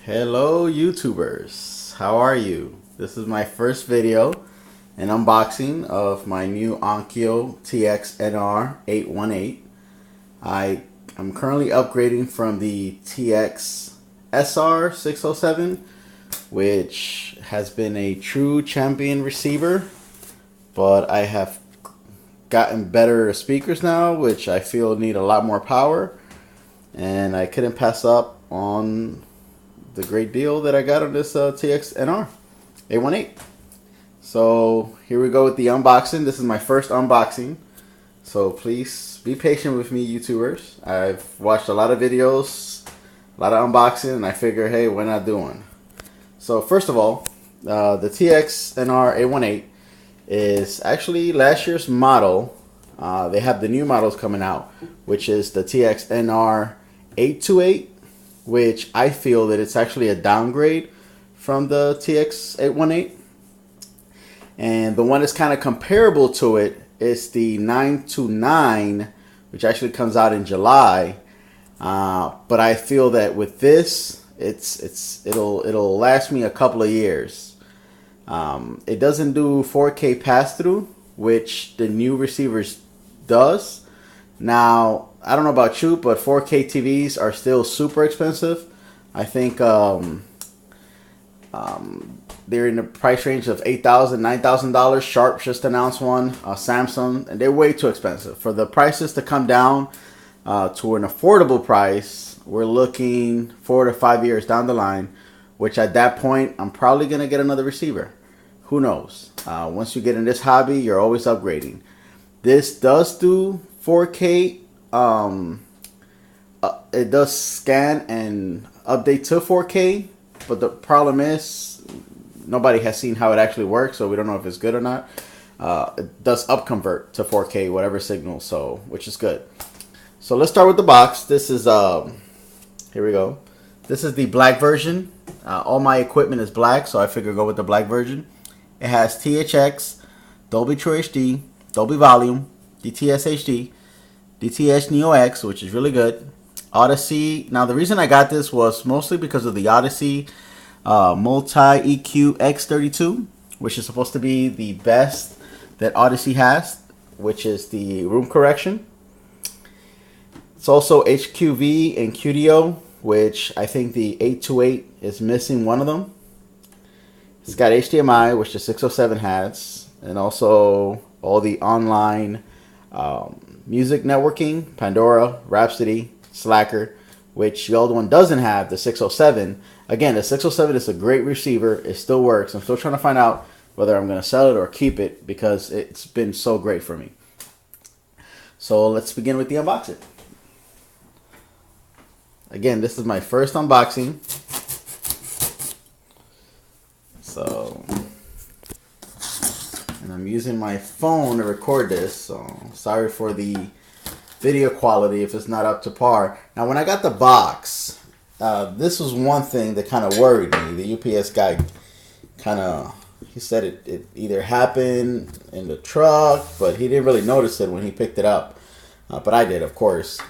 Hello YouTubers, how are you? This is my first video and unboxing of my new Onkyo TX-NR 818. I'm currently upgrading from the TX-SR 607, which has been a true champion receiver, but I have gotten better speakers now, which I feel need a lot more power, and I couldn't pass up on the great deal that I got on this TX-NR 818. So here we go with the unboxing. This is my first unboxing, so please be patient with me, YouTubers. I've watched a lot of videos, a lot of unboxing, and I figure, hey, why not do one? So first of all, the TX-NR 818 is actually last year's model. They have the new models coming out, which is the TX-NR 828, which I feel that it's actually a downgrade from the TX-818. And the one that's kind of comparable to it is the 929, which actually comes out in July. But I feel that with this, it'll last me a couple of years. It doesn't do 4K pass-through, which the new receivers does. Now, I don't know about you, but 4K TVs are still super expensive. I think they're in the price range of $8,000, $9,000. Sharp just announced one, Samsung, and they're way too expensive. For the prices to come down to an affordable price, we're looking 4 to 5 years down the line, which at that point, I'm probably going to get another receiver. Who knows? Once you get in this hobby, you're always upgrading. This does do 4K. It does scan and update to 4K, but the problem is nobody has seen how it actually works, so we don't know if it's good or not. It does upconvert to 4K, whatever signal, so which is good. So let's start with the box. This is here we go. This is the black version. All my equipment is black, so I figure go with the black version. It has THX, Dolby True HD, Dolby Volume, DTS HD, DTS Neo X, which is really good. Odyssey. Now the reason I got this was mostly because of the Odyssey Multi-EQ X32, which is supposed to be the best that Odyssey has, which is the room correction. It's also HQV and QDO, which I think the 828 is missing one of them. It's got HDMI, which the 607 has, and also all the online music networking, Pandora, Rhapsody, Slacker, which the old one doesn't have, the 607. Again, the 607 is a great receiver. It still works. I'm still trying to find out whether I'm going to sell it or keep it because it's been so great for me. So let's begin with the unboxing. Again, this is my first unboxing. So, and I'm using my phone to record this, so sorry for the video quality if it's not up to par. Now, when I got the box, this was one thing that kind of worried me. The UPS guy he said it either happened in the truck, but he didn't really notice it when he picked it up. But I did, of course.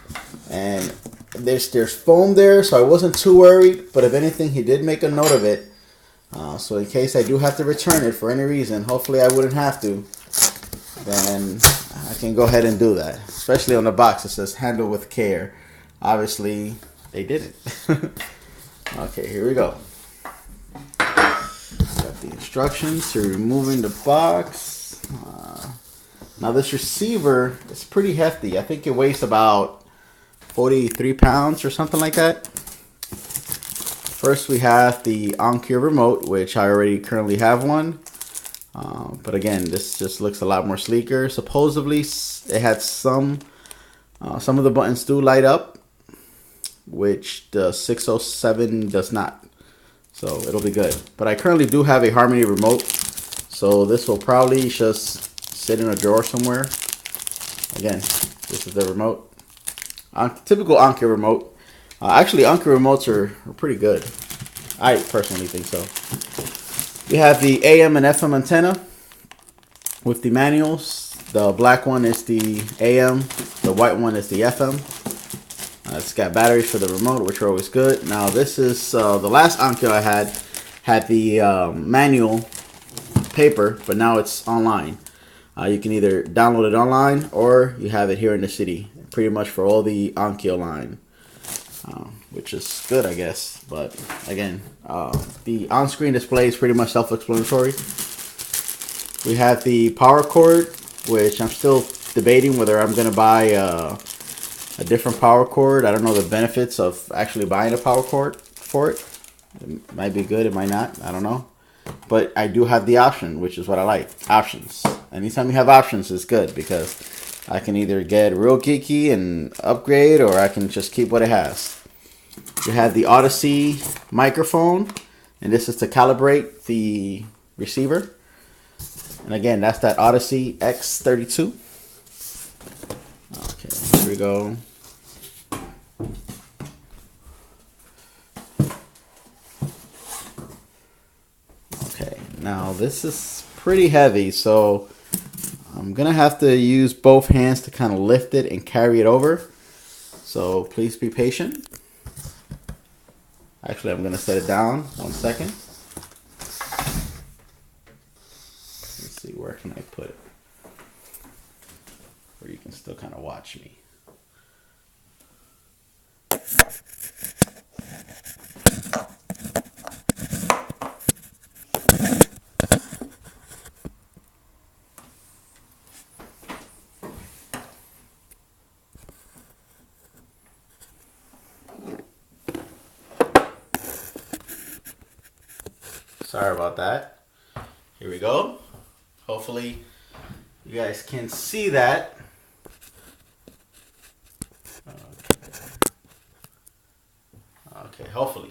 And there's foam there, so I wasn't too worried. But if anything, he did make a note of it. So in case I do have to return it for any reason, hopefully I wouldn't have to, then I can go ahead and do that. Especially on the box, it says handle with care. Obviously, they didn't. Okay, here we go. Got the instructions to removing the box. Now this receiver is pretty hefty. I think it weighs about 43 pounds or something like that. First, we have the Onkyo remote, which I already currently have one. But again, this just looks a lot more sleeker. Supposedly, it had some of the buttons do light up, which the 607 does not. So it'll be good. But I currently do have a Harmony remote, so this will probably just sit in a drawer somewhere. Again, this is the remote. Typical Onkyo remote. Actually, Onkyo remotes are pretty good. I personally think so. We have the AM and FM antenna with the manuals. The black one is the AM. The white one is the FM. It's got batteries for the remote, which are always good. Now this is the last Onkyo I had the manual paper, but now it's online. You can either download it online or you have it here in the city, pretty much for all the Onkyo line, which is good, I guess. But again, the on-screen display is pretty much self-explanatory. We have the power cord, which I'm still debating whether I'm going to buy a different power cord. I don't know the benefits of actually buying a power cord for it. It might be good, it might not, I don't know. But I do have the option, which is what I like. Options. Anytime you have options, it's good because I can either get real geeky and upgrade, or I can just keep what it has. You have the Odyssey microphone, and this is to calibrate the receiver. And again, that's that Odyssey X32. Okay, here we go. Okay, now this is pretty heavy, so I'm gonna have to use both hands to kind of lift it and carry it over. So please be patient. Actually, I'm gonna set it down 1 second. Let's see, where can I put it? Where you can still kind of watch me. Sorry about that. Here we go. Hopefully you guys can see that. Okay, hopefully.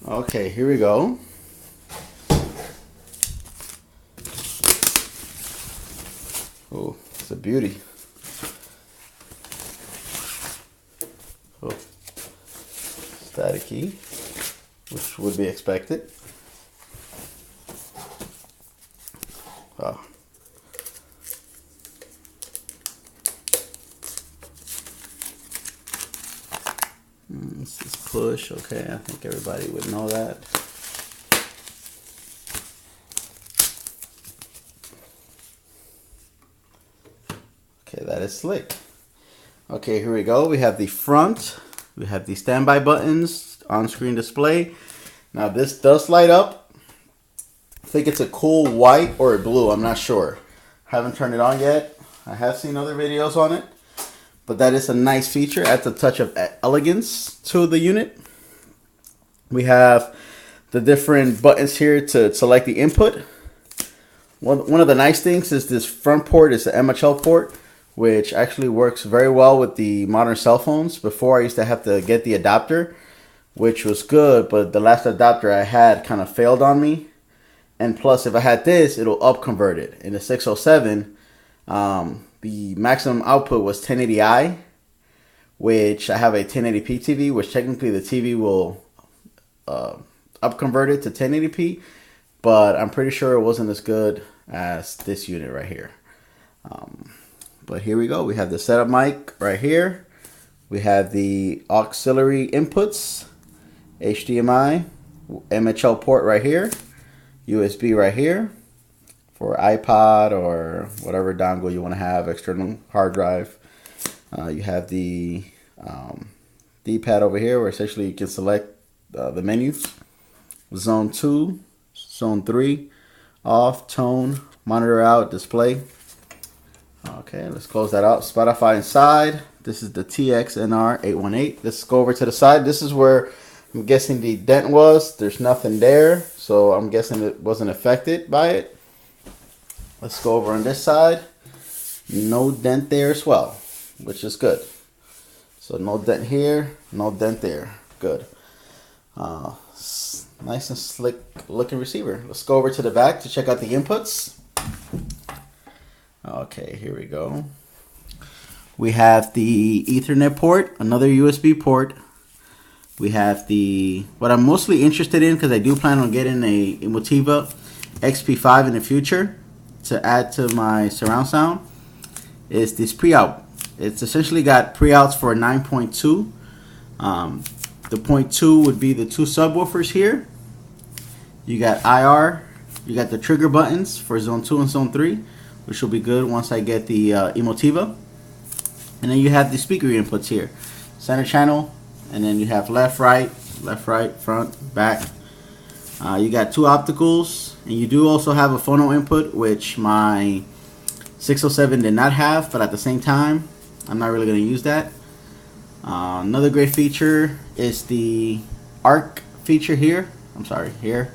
Okay, here we go. Oh, it's a beauty. Oh, staticky, which would be expected. Oh. This is push, okay, I think everybody would know that. Okay, that is slick. Okay, here we go. We have the front. We have the standby buttons, on-screen display. Now this does light up. I think it's a cool white or a blue, I'm not sure. Haven't turned it on yet. I have seen other videos on it. But that is a nice feature. Adds a touch of elegance to the unit. We have the different buttons here to select the input. One of the nice things is this front port is the MHL port, which actually works very well with the modern cell phones. Before I used to have to get the adapter, which was good, but the last adapter I had kind of failed on me. And plus, if I had this, it'll up convert it. In the 607, the maximum output was 1080i, which I have a 1080p TV, which technically the TV will up convert it to 1080p, but I'm pretty sure it wasn't as good as this unit right here. But here we go. We have the setup mic right here. We have the auxiliary inputs, HDMI, MHL port right here, USB right here for iPod or whatever dongle you want to have, external hard drive. You have the D-pad over here where essentially you can select the menus. Zone 2, Zone 3, off, tone, monitor out, display. Okay, let's close that out. Spotify inside. This is the TX-NR 818. Let's go over to the side. This is where I'm guessing the dent was. There's nothing there, so I'm guessing it wasn't affected by it. Let's go over on this side. No dent there as well, which is good. So no dent here, no dent there. Good. Nice and slick looking receiver. Let's go over to the back to check out the inputs. Okay, here we go. We have the Ethernet port, another USB port. We have what I'm mostly interested in, because I do plan on getting a Motiva XP5 in the future to add to my surround sound, is this pre-out. It's essentially got pre-outs for 9.2. The 0.2 would be the two subwoofers here. You got IR, you got the trigger buttons for zone 2 and zone 3, which will be good once I get the Emotiva. And then you have the speaker inputs here. Center channel, and then you have left, right, front, back. You got two opticals, and you do also have a phono input, which my 607 did not have, but at the same time, I'm not really going to use that. Another great feature is the ARC feature here. I'm sorry, here.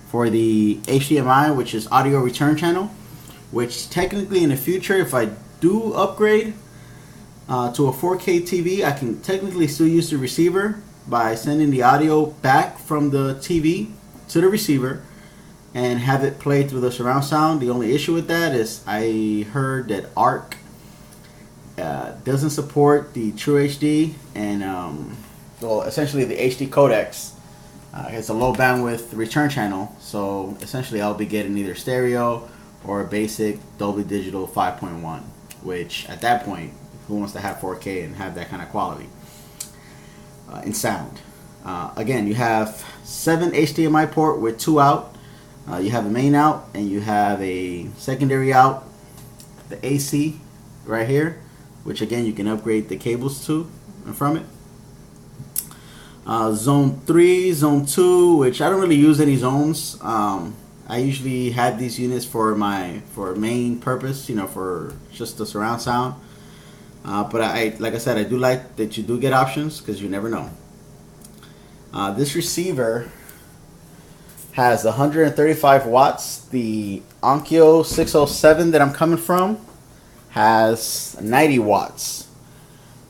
For the HDMI, which is audio return channel, which technically in the future, if I do upgrade to a 4K TV, I can technically still use the receiver by sending the audio back from the TV to the receiver and have it play through the surround sound. The only issue with that is I heard that ARC doesn't support the True HD and well, essentially the HD codecs. It's a low bandwidth return channel, so essentially I'll be getting either stereo or a basic Dolby Digital 5.1, which at that point, who wants to have 4K and have that kind of quality in sound? Again, you have 7 HDMI port with 2 out. You have a main out and you have a secondary out, the AC right here, which again you can upgrade the cables to and from it. Zone 3, Zone 2, which I don't really use any zones. I usually have these units for main purpose, you know, for just the surround sound. But like I said, I do like that you do get options, because you never know. This receiver has 135 watts. The Onkyo 607 that I'm coming from has 90 watts.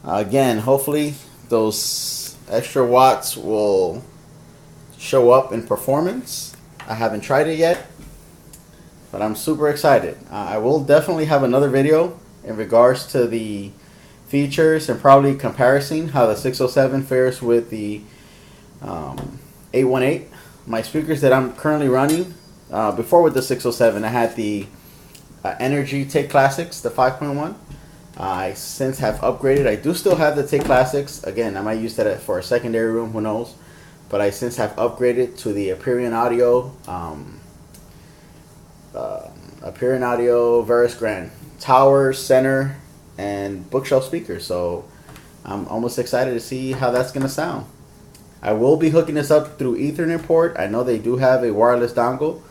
Again, hopefully those extra watts will show up in performance. I haven't tried it yet, but I'm super excited. I will definitely have another video in regards to the features and probably comparison how the 607 fares with the 818. My speakers that I'm currently running, before with the 607, I had the Energy Take Classics, the 5.1. I since have upgraded. I do still have the Take Classics. Again, I might use that for a secondary room, who knows. But I since have upgraded to the Aperion Audio Veris Grand tower, center, and bookshelf speakers. So I'm almost excited to see how that's going to sound. I will be hooking this up through Ethernet port. I know they do have a wireless dongle,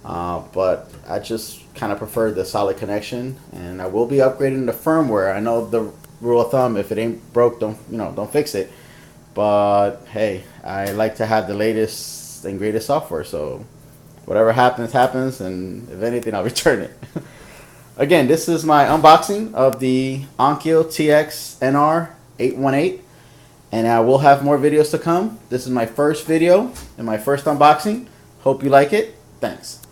but I just kind of prefer the solid connection, and I will be upgrading the firmware. I know the rule of thumb: if it ain't broke, don't fix it. But hey, I like to have the latest and greatest software. So whatever happens, happens, and if anything, I'll return it. Again, this is my unboxing of the Onkyo TX-NR 818, and I will have more videos to come. This is my first video and my first unboxing. Hope you like it. Thanks.